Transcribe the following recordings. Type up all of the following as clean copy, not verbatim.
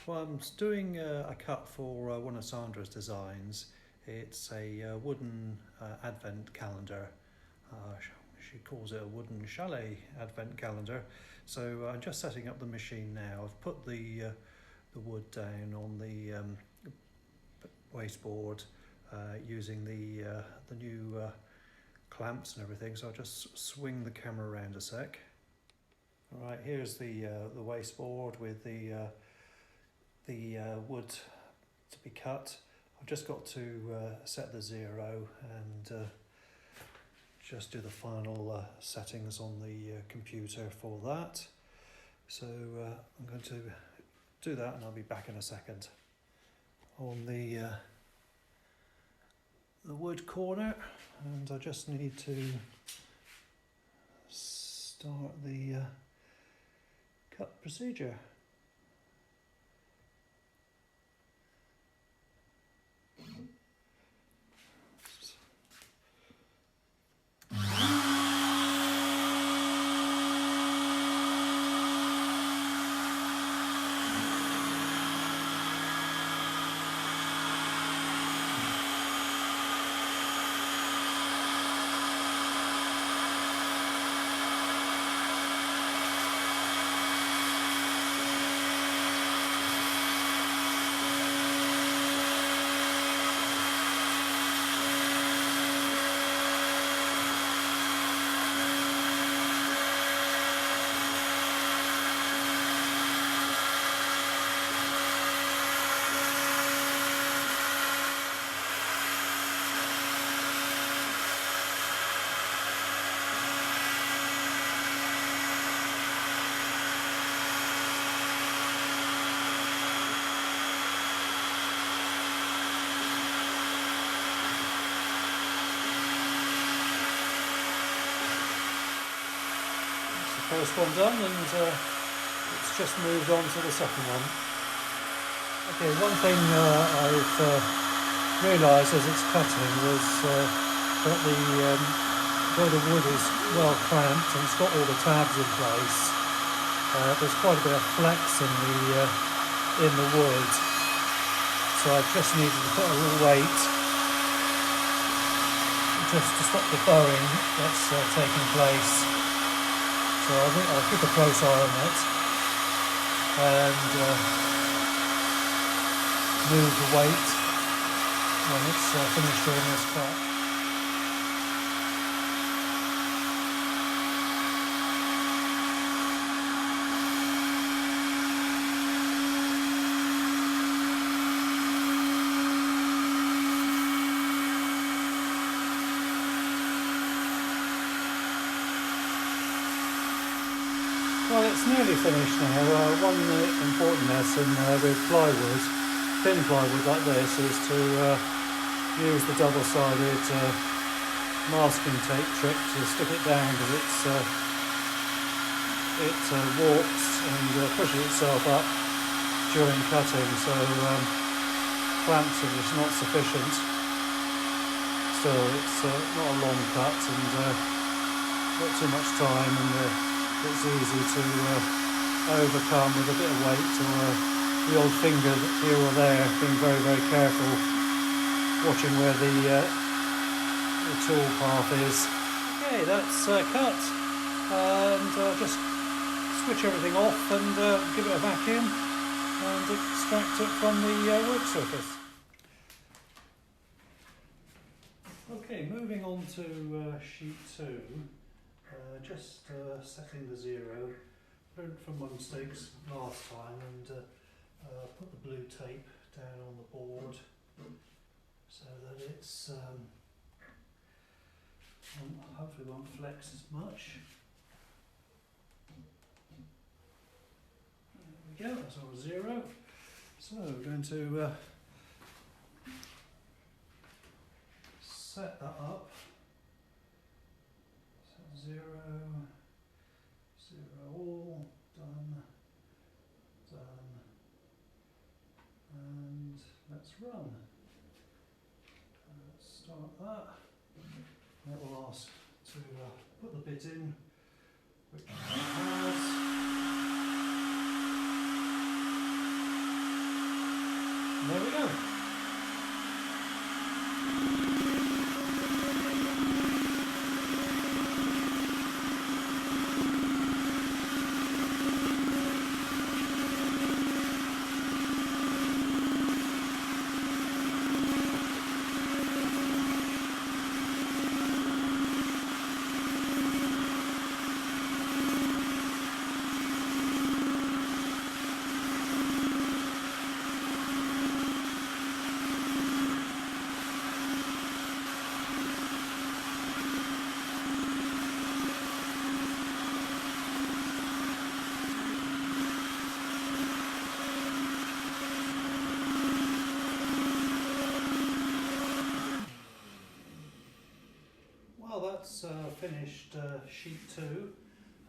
Well, I'm doing a cut for one of Sandra's designs. It's a wooden advent calendar. She calls it a wooden chalet advent calendar. So I'm just setting up the machine now. I've put the wood down on the wasteboard using the new clamps and everything. So I'll just swing the camera around a sec. All right, here's the wasteboard with the wood to be cut. I've just got to set the 0 and just do the final settings on the computer for that. So I'm going to do that and I'll be back in a second. On the wood corner, and I just need to start the cut procedure. First one done, and it's just moved on to the second one. Okay, one thing I've realised as it's cutting was that though the wood is well clamped and it's got all the tabs in place, there's quite a bit of flex in the wood. So I've just needed to put a little weight just to stop the bowing that's taking place. So I'll keep a close eye on it and move the weight when it's finished doing this cut. Well, it's nearly finished now. One important lesson with plywood, thin plywood like this, is to use the double-sided masking tape trick to stick it down, because it warps and pushes itself up during cutting, so clamps are just not sufficient. Still, it's not a long cut and not too much time, and it's easy to overcome with a bit of weight or the old finger here or there, being very, very careful, watching where the tool path is. Okay, that's cut, and just switch everything off and give it a vacuum and extract it from the work surface. Okay, moving on to sheet 2. Just setting the 0, learned from my mistakes last time, and put the blue tape down on the board so that it's hopefully won't flex as much. There we go, that's our 0. So we're going to set that up. 0, 0, all done, and let's run. Let's start that. That will ask to put the bit in, which it has. there we go. Well, that's finished sheet 2,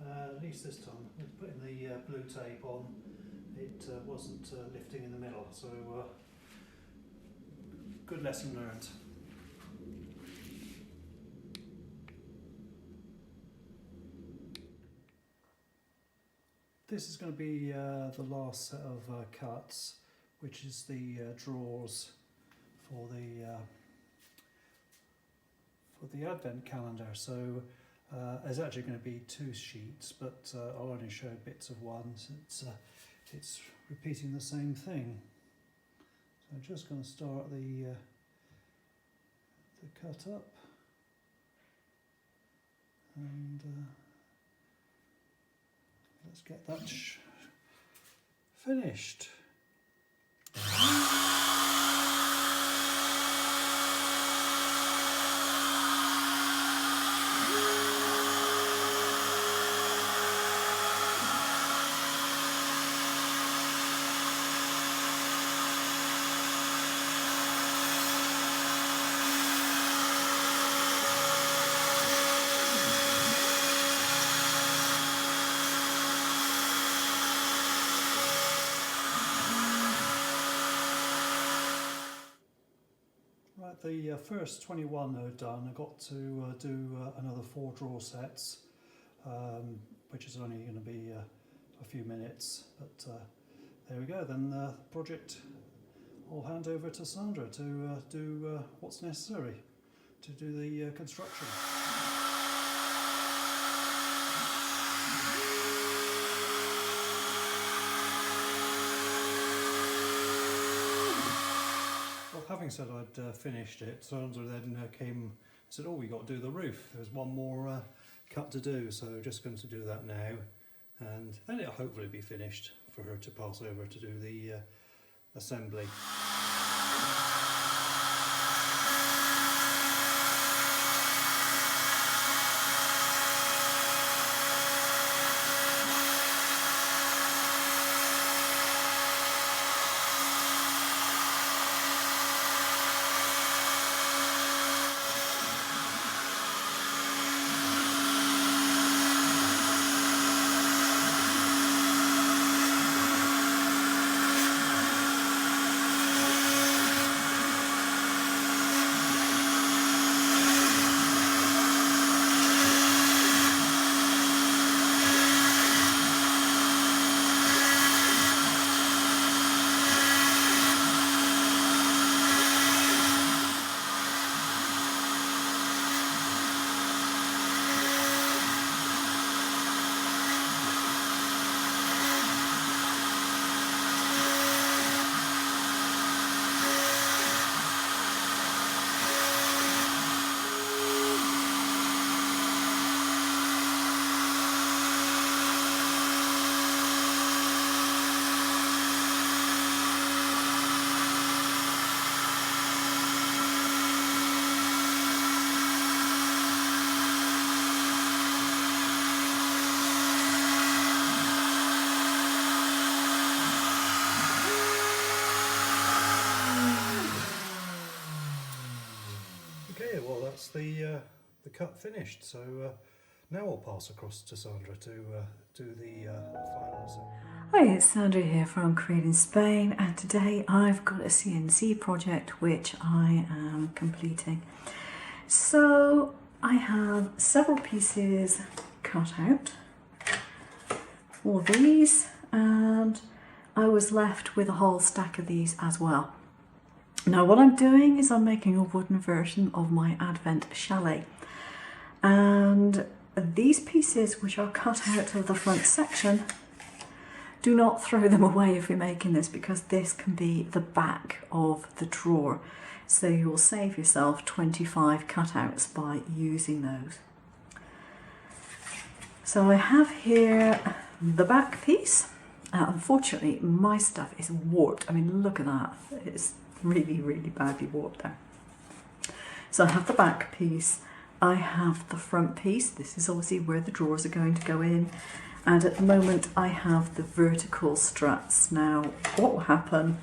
at least this time. With putting the blue tape on, it wasn't lifting in the middle, so good lesson learned. This is going to be the last set of cuts, which is the drawers for the advent calendar. So there's actually going to be 2 sheets, but I'll only show bits of one since it's repeating the same thing. So I'm just going to start the cut up, and let's get that finished. Right, the first 21 are done. I got to do another 4 drawer sets, which is only going to be a few minutes, but there we go. Then the project, I'll hand over to Sandra to do what's necessary to do the construction. Having said I'd finished it, Sandra then came and said, oh, we got to do the roof. There's one more cut to do, so just going to do that now, and then it'll hopefully be finished for her to pass over to do the assembly. That's the cut finished, so now I'll pass across to Sandra to do the final assembly. Hi, it's Sandra here from Create in Spain, and today I've got a CNC project which I am completing. So I have several pieces cut out for these, and I was left with a whole stack of these as well. Now what I'm doing is I'm making a wooden version of my Advent Chalet, and these pieces which are cut out of the front section, do not throw them away if you're making this, because this can be the back of the drawer. So you'll save yourself 25 cutouts by using those. So I have here the back piece. Unfortunately, my stuff is warped. I mean, look at that. It's really, really badly warped there. So I have the back piece. I have the front piece. This is obviously where the drawers are going to go in. And at the moment, I have the vertical struts. Now, what will happen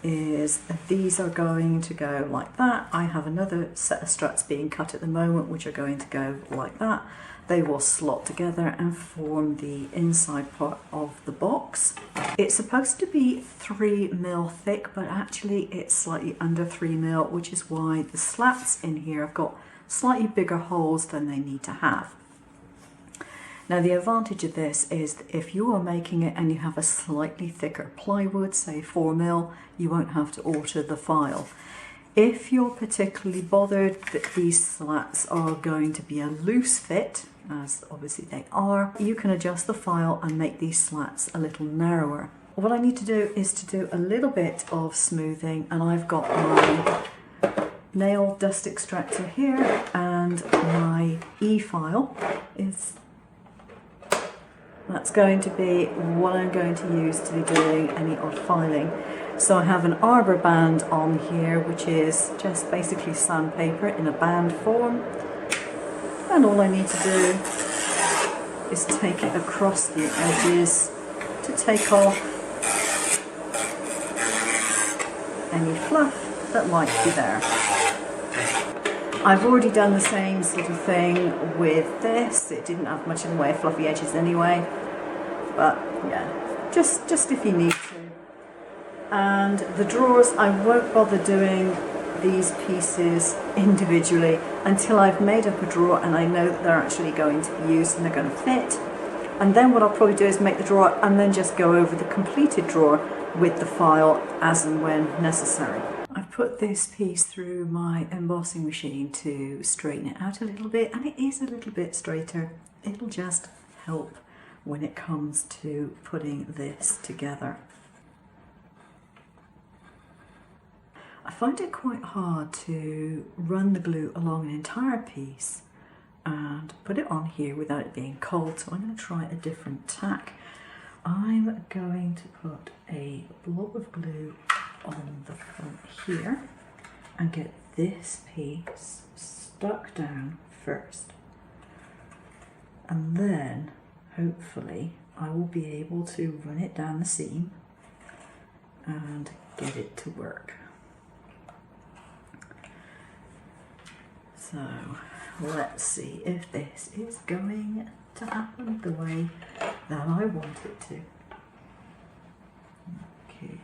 is these are going to go like that. I have another set of struts being cut at the moment, which are going to go like that. They will slot together and form the inside part of the box. It's supposed to be 3mm thick, but actually it's slightly under 3mm, which is why the slats in here have got slightly bigger holes than they need to have. Now the advantage of this is that if you are making it and you have a slightly thicker plywood, say 4mm, you won't have to alter the file. If you're particularly bothered that these slats are going to be a loose fit, as obviously they are, you can adjust the file and make these slats a little narrower. What I need to do is to do a little bit of smoothing, and I've got my nail dust extractor here, and my E-file is, that's going to be what I'm going to use to be doing any odd filing. So I have an arbor band on here, which is just basically sandpaper in a band form. And all I need to do is take it across the edges to take off any fluff that might be there. I've already done the same sort of thing with this. It didn't have much in the way of fluffy edges anyway, but yeah, just if you need to. And the drawers, I won't bother doing these pieces individually until I've made up a drawer and I know that they're actually going to be used and they're going to fit. And then what I'll probably do is make the drawer and then just go over the completed drawer with the file as and when necessary. I've put this piece through my embossing machine to straighten it out a little bit, and it is a little bit straighter. It'll just help when it comes to putting this together. I find it quite hard to run the glue along an entire piece and put it on here without it being cold, so I'm going to try a different tack. I'm going to put a blob of glue on the front here and get this piece stuck down first, and then hopefully I will be able to run it down the seam and get it to work. So let's see if this is going to happen the way that I want it to. Okay.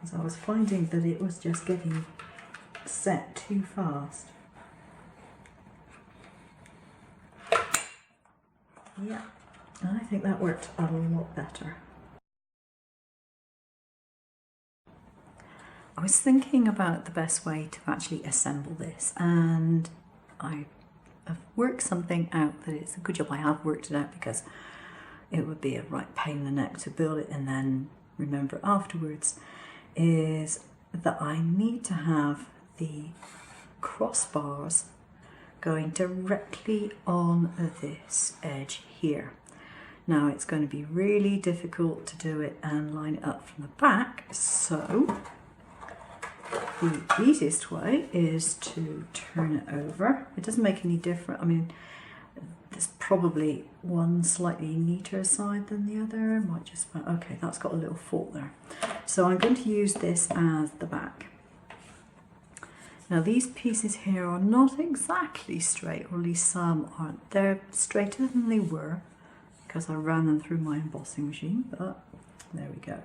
So I was finding that it was just getting set too fast. Yeah, I think that worked a lot better. I was thinking about the best way to actually assemble this, and I have worked something out that it's a good job I have worked it out, because it would be a right pain in the neck to build it and then remember afterwards, is that I need to have the crossbars going directly on this edge here. Now it's going to be really difficult to do it and line it up from the back, so the easiest way is to turn it over. It doesn't make any difference. I mean, there's probably one slightly neater side than the other. Might just, okay, that's got a little fault there. So I'm going to use this as the back. Now these pieces here are not exactly straight, or at least some aren't. They're straighter than they were because I ran them through my embossing machine, but there we go.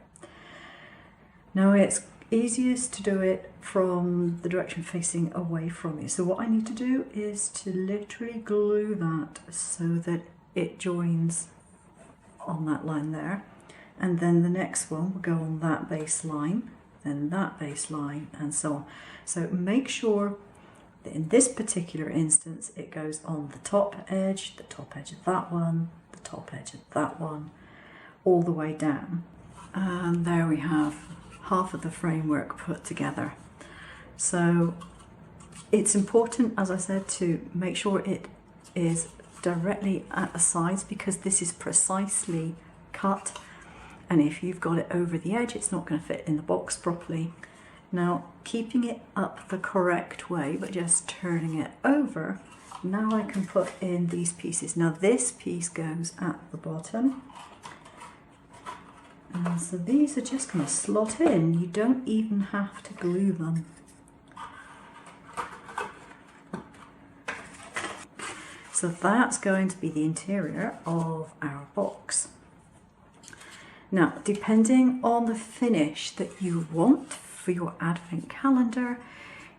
Now it's easiest to do it from the direction facing away from you. So what I need to do is to literally glue that so that it joins on that line there, and then the next one will go on that base line, then that base line, and so on. So make sure that in this particular instance it goes on the top edge of that one, the top edge of that one, all the way down. And there we have half of the framework put together. So it's important, as I said, to make sure it is directly at the sides, because this is precisely cut, and if you've got it over the edge it's not going to fit in the box properly. Now, keeping it up the correct way but just turning it over, now I can put in these pieces. Now this piece goes at the bottom, and so these are just going to slot in. You don't even have to glue them. So that's going to be the interior of our box. Now, depending on the finish that you want for your advent calendar,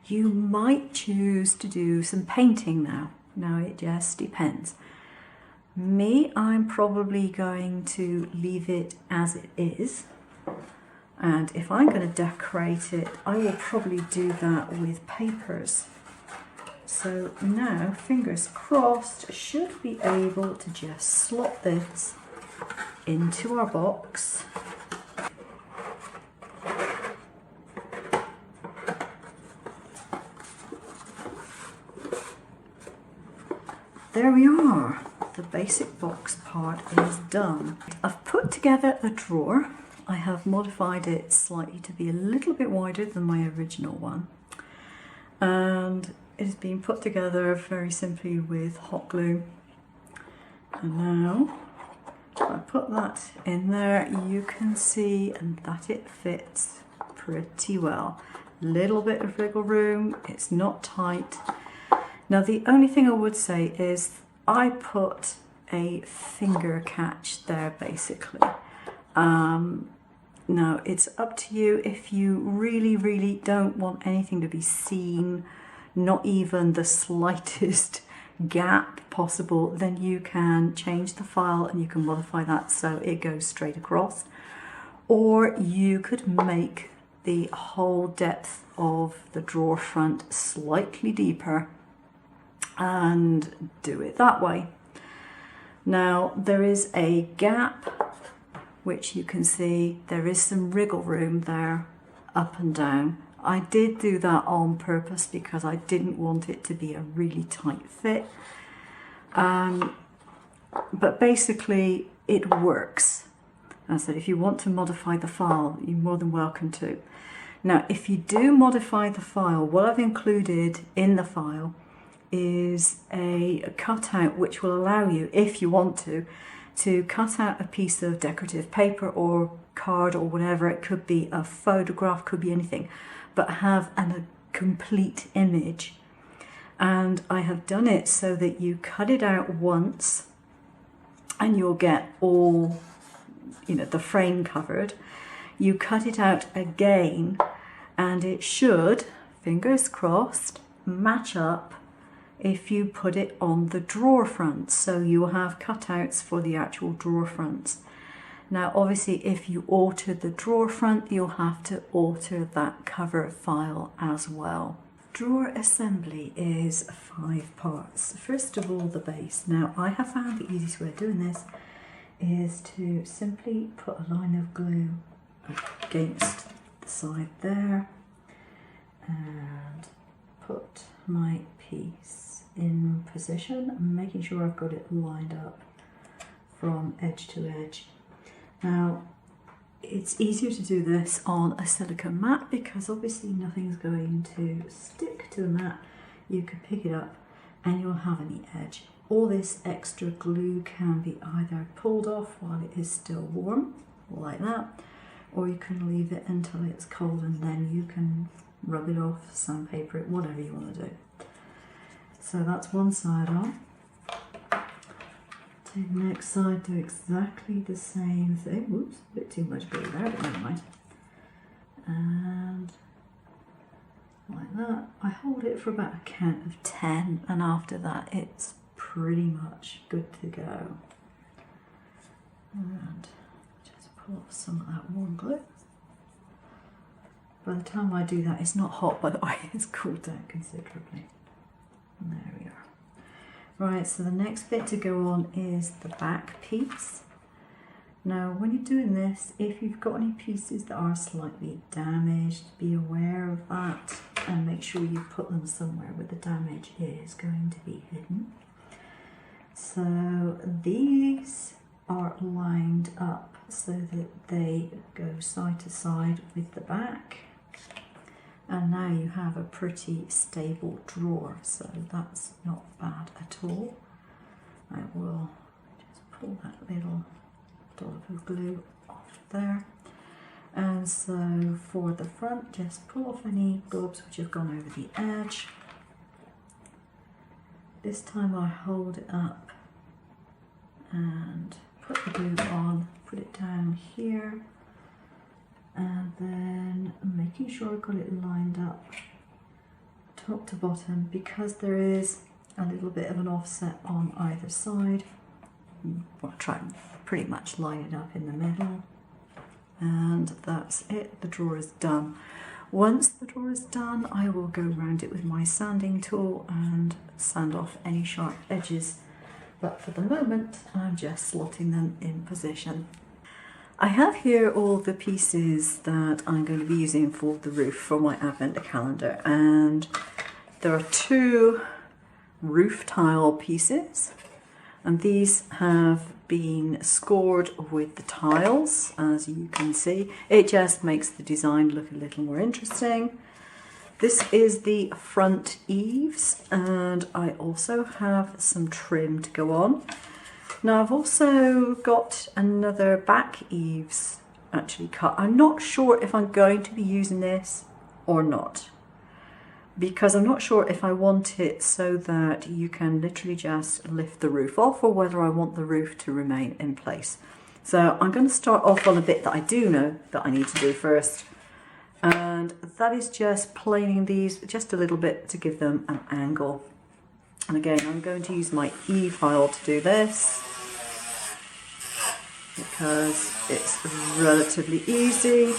you might choose to do some painting now. Now, it just depends. Me, I'm probably going to leave it as it is. And if I'm going to decorate it, I will probably do that with papers. So now, fingers crossed, should be able to just slot this into our box. There we are. The basic box part is done. I've put together a drawer. I have modified it slightly to be a little bit wider than my original one. And it has been put together very simply with hot glue. And now, if I put that in there, you can see that it fits pretty well. Little bit of wiggle room, it's not tight. Now the only thing I would say is I put a finger catch there basically. Now it's up to you if you really don't want anything to be seen, not even the slightest gap possible, then you can change the file and you can modify that so it goes straight across. Or you could make the whole depth of the drawer front slightly deeper and do it that way. Now there is a gap which you can see there is some wriggle room there up and down. I did do that on purpose because I didn't want it to be a really tight fit. But basically it works. As I said, if you want to modify the file, you're more than welcome to. Now, if you do modify the file, what I've included in the file is a cutout which will allow you, if you want to cut out a piece of decorative paper or card or whatever. It could be a photograph, could be anything, but have a complete image. And I have done it so that you cut it out once and you'll get all, the frame covered. You cut it out again and it should, fingers crossed, match up if you put it on the drawer front. So you will have cutouts for the actual drawer fronts. Now obviously if you alter the drawer front, you'll have to alter that cover file as well. Drawer assembly is 5 parts. First of all, the base. Now I have found the easiest way of doing this is to simply put a line of glue against the side there and put my piece in position, making sure I've got it lined up from edge to edge. Now, it's easier to do this on a silicone mat because obviously nothing's going to stick to the mat. You can pick it up and you'll have a neat edge. All this extra glue can be either pulled off while it is still warm, like that, or you can leave it until it's cold and then you can rub it off, sandpaper it, whatever you want to do. So that's one side on. Take the next side, do exactly the same thing. Whoops, a bit too much glue there, but never mind. And like that. I hold it for about a count of 10, and after that it's pretty much good to go. and just pull off some of that warm glue. By the time I do that, it's not hot, by the way, it's cooled down considerably. And there we are. Right, so the next bit to go on is the back piece. Now, when you're doing this, if you've got any pieces that are slightly damaged, be aware of that and make sure you put them somewhere where the damage is going to be hidden. So these are lined up so that they go side to side with the back. And now you have a pretty stable drawer, so that's not bad at all. I will just pull that little dollop of glue off there. And so for the front, just pull off any globs which have gone over the edge. This time I hold it up and put the glue on, put it down here, and then making sure I've got it lined up top to bottom, because there is a little bit of an offset on either side. I'll try and pretty much line it up in the middle, and that's it. The drawer is done. Once the drawer is done, I will go around it with my sanding tool and sand off any sharp edges, but for the moment I'm just slotting them in position. I have here all the pieces that I'm going to be using for the roof for my advent calendar, and there are 2 roof tile pieces, and these have been scored with the tiles, as you can see. It just makes the design look a little more interesting. This is the front eaves, and I also have some trim to go on. Now I've also got another back eaves actually cut. I'm not sure if I'm going to be using this or not, because I'm not sure if I want it so that you can literally just lift the roof off, or whether I want the roof to remain in place. So I'm going to start off on a bit that I do know that I need to do first, and that is just planing these just a little bit to give them an angle. And again, I'm going to use my E-file to do this, because it's relatively easy,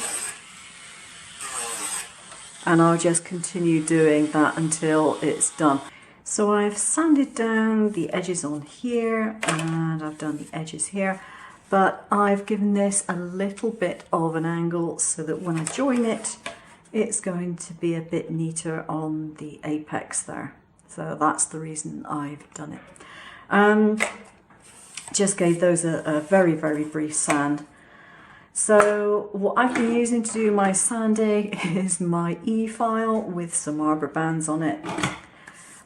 and I'll just continue doing that until it's done. So I've sanded down the edges on here, and I've done the edges here, but I've given this a little bit of an angle so that when I join it, it's going to be a bit neater on the apex there. So that's the reason I've done it. Just gave those a very, very brief sand. So what I've been using to do my sanding is my E-file with some arbor bands on it.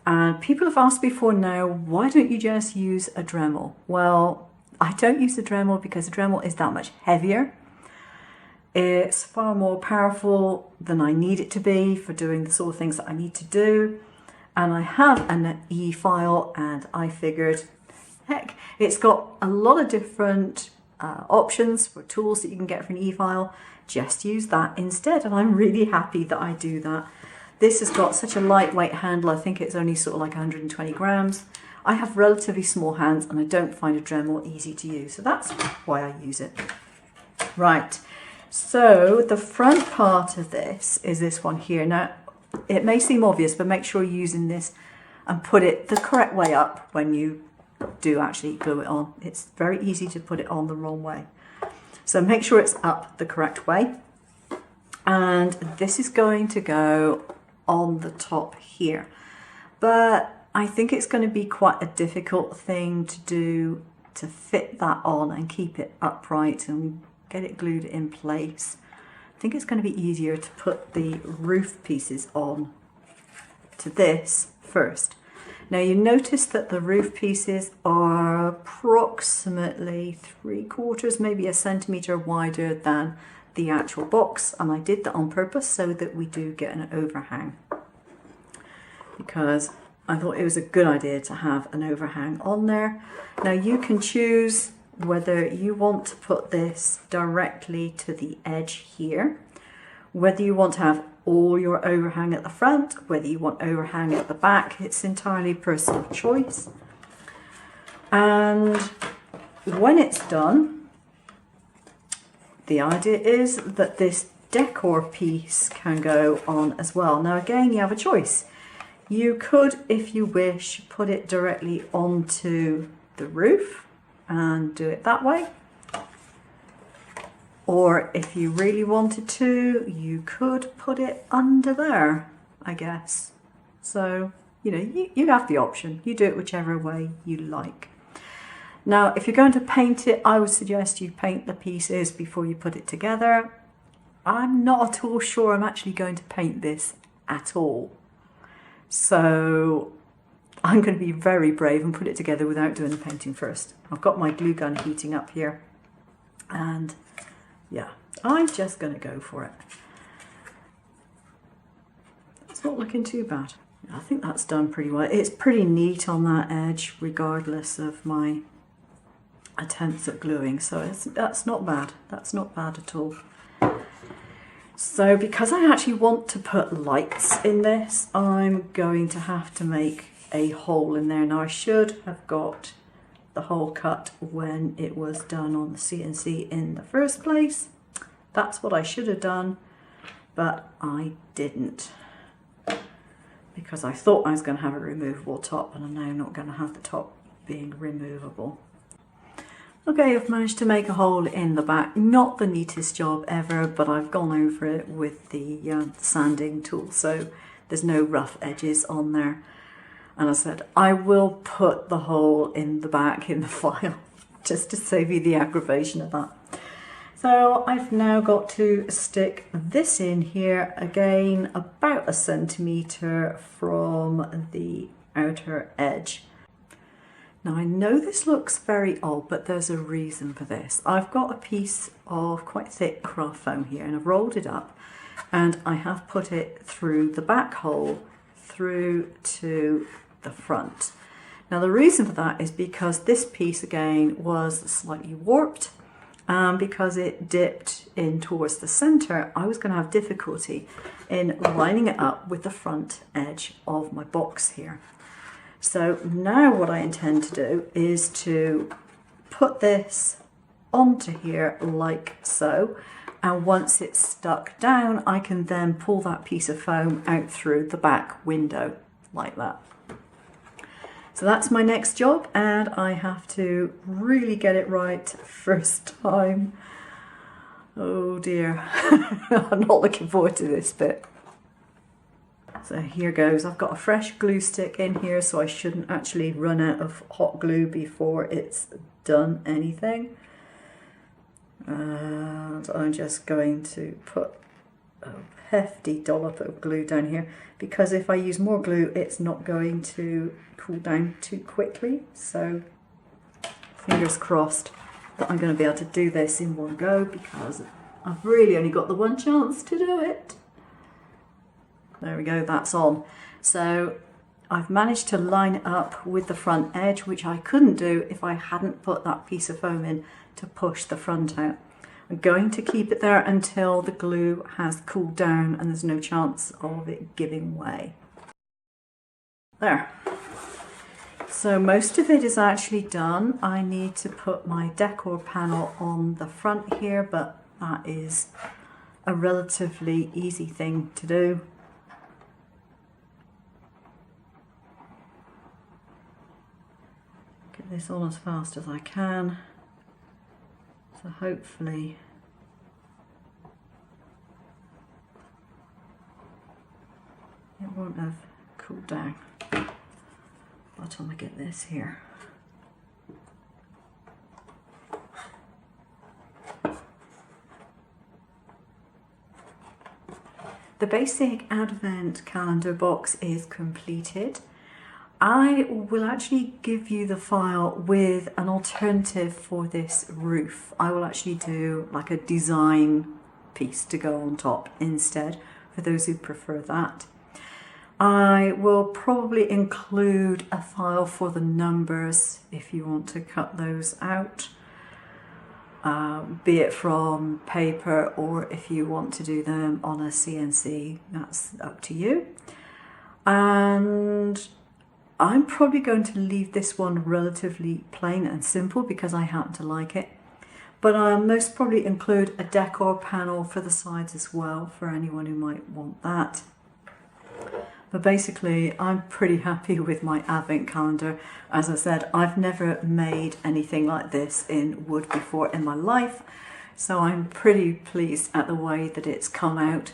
And people have asked before now, why don't you just use a Dremel? Well, I don't use a Dremel because a Dremel is that much heavier. It's far more powerful than I need it to be for doing the sort of things that I need to do. And I have an E-file, and I figured, heck, it's got a lot of different options for tools that you can get for an E-file. Just use that instead, and I'm really happy that I do that. This has got such a lightweight handle. I think it's only sort of like 120 grams. I have relatively small hands, and I don't find a Dremel easy to use, so that's why I use it. Right, so the front part of this is this one here. Now, it may seem obvious, but make sure you're using this and put it the correct way up when you do actually glue it on. It's very easy to put it on the wrong way. So make sure it's up the correct way. And this is going to go on the top here. But I think it's going to be quite a difficult thing to do, to fit that on and keep it upright and get it glued in place. I think it's going to be easier to put the roof pieces on to this first. Now you notice that the roof pieces are approximately 3/4, maybe a centimetre wider than the actual box, and I did that on purpose so that we do get an overhang, because I thought it was a good idea to have an overhang on there. Now you can choose whether you want to put this directly to the edge here, whether you want to have all your overhang at the front, whether you want overhang at the back. It's entirely personal choice. And when it's done, the idea is that this decor piece can go on as well. Now again, you have a choice. You could, if you wish, put it directly onto the roof and do it that way. Or if you really wanted to, you could put it under there, I guess. So, you know, you have the option. You do it whichever way you like. Now, if you're going to paint it, I would suggest you paint the pieces before you put it together. I'm not at all sure I'm actually going to paint this at all. So I'm going to be very brave and put it together without doing the painting first. I've got my glue gun heating up here, and yeah, I'm just going to go for it. It's not looking too bad. I think that's done pretty well. It's pretty neat on that edge regardless of my attempts at gluing, so that's not bad. That's not bad at all. So because I actually want to put lights in this, I'm going to have to make a hole in there. Now I should have got the hole cut when it was done on the CNC in the first place. That's what I should have done, but I didn't, because I thought I was going to have a removable top, and I'm now not going to have the top being removable. Okay, I've managed to make a hole in the back. Not the neatest job ever, but I've gone over it with the sanding tool, so there's no rough edges on there. And I said, I will put the hole in the back in the file, just to save you the aggravation of that. So I've now got to stick this in here, again, about 1 centimetre from the outer edge. Now I know this looks very odd, but there's a reason for this. I've got a piece of quite thick craft foam here, and I've rolled it up, and I have put it through the back hole through to the front. Now the reason for that is because this piece again was slightly warped, and because it dipped in towards the center, I was going to have difficulty in lining it up with the front edge of my box here. So now what I intend to do is to put this onto here like so, and once it's stuck down, I can then pull that piece of foam out through the back window like that. So that's my next job, and I have to really get it right first time. Oh dear, I'm not looking forward to this bit. So here goes. I've got a fresh glue stick in here, so I shouldn't actually run out of hot glue before it's done anything. And I'm just going to put a hefty dollop of glue down here, because if I use more glue, it's not going to cool down too quickly. So fingers crossed that I'm going to be able to do this in one go, because I've really only got the one chance to do it. There we go, that's on. So I've managed to line it up with the front edge, which I couldn't do if I hadn't put that piece of foam in to push the front out. I'm going to keep it there until the glue has cooled down and there's no chance of it giving way. There. So most of it is actually done. I need to put my decor panel on the front here, but that is a relatively easy thing to do. Get this on as fast as I can. So hopefully it won't have cooled down by the time I get this here. The basic Advent calendar box is completed. I will actually give you the file with an alternative for this roof. I will actually do like a design piece to go on top instead, for those who prefer that. I will probably include a file for the numbers if you want to cut those out, be it from paper or if you want to do them on a CNC, that's up to you. And I'm probably going to leave this one relatively plain and simple because I happen to like it. but I'll most probably include a decor panel for the sides as well for anyone who might want that. But basically, I'm pretty happy with my advent calendar. As I said, I've never made anything like this in wood before in my life, so I'm pretty pleased at the way that it's come out.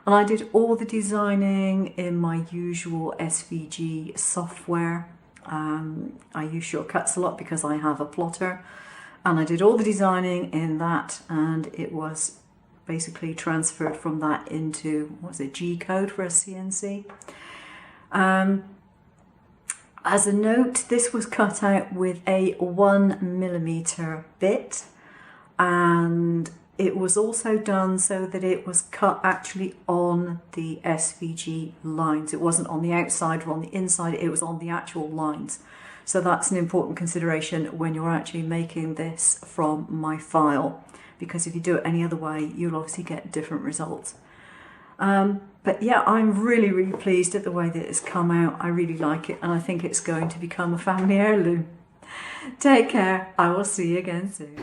And I did all the designing in my usual SVG software. I use shortcuts a lot because I have a plotter, and I did all the designing in that, and it was basically transferred from that into, what was it, G-code for a CNC. As a note, this was cut out with a 1mm bit, and it was also done so that it was cut actually on the SVG lines. It wasn't on the outside or on the inside, it was on the actual lines. So that's an important consideration when you're actually making this from my file, because if you do it any other way, you'll obviously get different results. But yeah, I'm really pleased at the way that it's come out. I really like it, and I think it's going to become a family heirloom. Take care. I will see you again soon.